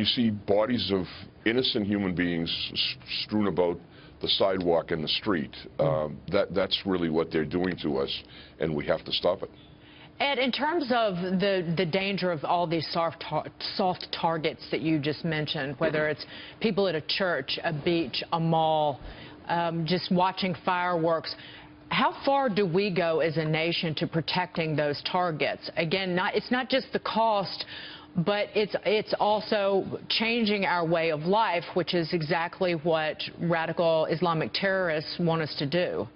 you see bodies of innocent human beings strewn about the sidewalk and the street, that's really what they're doing to us, and we have to stop it. Ed, in terms of the danger of all these soft targets that you just mentioned, whether it's people at a church, a beach, a mall, just watching fireworks, how far do we go as a nation to protecting those targets? Again, it's not just the cost, but it's also changing our way of life, which is exactly what radical Islamic terrorists want us to do.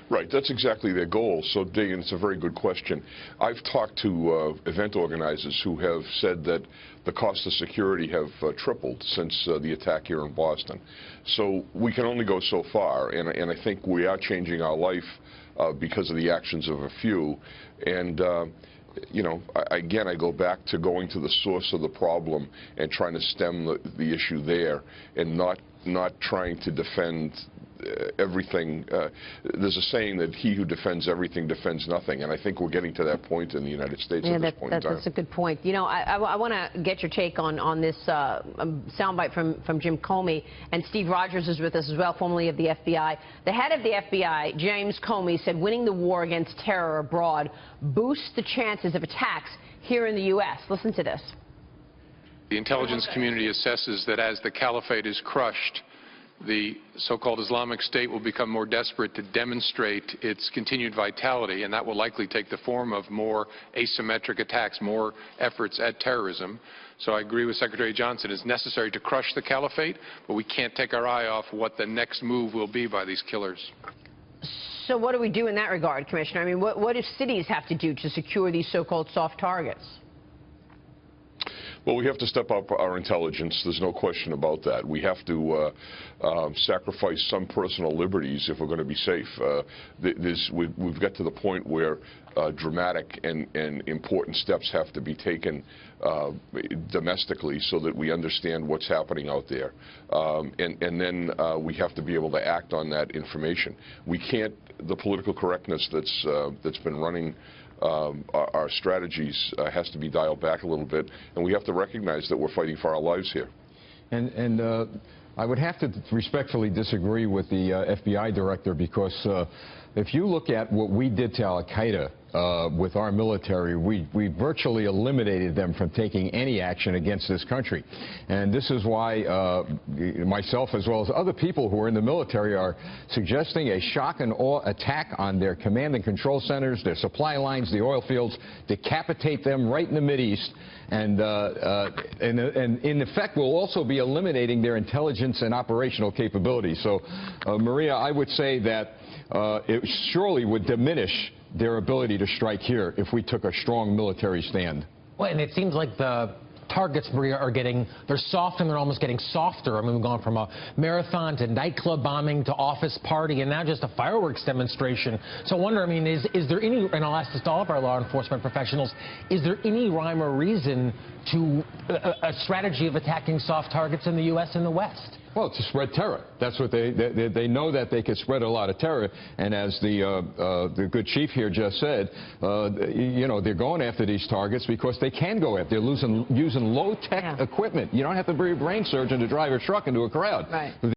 Right, that's exactly their goal. So, Dan, it's a very good question. I've talked to event organizers who have said that the cost of security have tripled since the attack here in Boston. So we can only go so far, and I think we are changing our life because of the actions of a few. And you know, again, I go back to going to the source of the problem and trying to stem the issue there, and not trying to defend everything. There's a saying that he who defends everything defends nothing, and I think we're getting to that point in the United States at this point in time. That's a good point. You know, I want to get your take on this soundbite from Jim Comey, and Steve Rogers is with us as well, formerly of the FBI. The head of the FBI, James Comey, said winning the war against terror abroad boosts the chances of attacks here in the U.S. Listen to this. The intelligence community assesses that as the caliphate is crushed, the so-called Islamic State will become more desperate to demonstrate its continued vitality, and that will likely take the form of more asymmetric attacks, more efforts at terrorism. So I agree with Secretary Johnson. It's necessary to crush the caliphate, but we can't take our eye off what the next move will be by these killers. So what do we do in that regard, Commissioner? I mean, what do cities have to do to secure these so-called soft targets? Well, we have to step up our intelligence. There's no question about that. We have to sacrifice some personal liberties if we're going to be safe. We've got to the point where dramatic and important steps have to be taken domestically so that we understand what's happening out there. And then we have to be able to act on that information. We can't, the political correctness that's been running our strategies has to be dialed back a little bit, and we have to recognize that we're fighting for our lives here. And I would have to respectfully disagree with the FBI director, because if you look at what we did to al-Qaeda with our military, we virtually eliminated them from taking any action against this country. And this is why myself, as well as other people who are in the military, are suggesting a shock and awe attack on their command and control centers, their supply lines, the oil fields, decapitate them right in the Mideast. And in effect, we'll also be eliminating their intelligence and operational capabilities. So, Maria, I would say that it surely would diminish their ability to strike here if we took a strong military stand. Well, and it seems like the targets, Maria, they're soft and they're almost getting softer. I mean, we've gone from a marathon to nightclub bombing to office party and now just a fireworks demonstration. So I wonder, I mean, is there any, and I'll ask this to all of our law enforcement professionals, is there any rhyme or reason to a strategy of attacking soft targets in the U.S. and the West? Well, to spread terror. That's what they know, that they could spread a lot of terror. And as the good chief here just said, you know, they're going after these targets because they can go after. They're using low-tech equipment. You don't have to be a brain surgeon to drive a truck into a crowd. Right.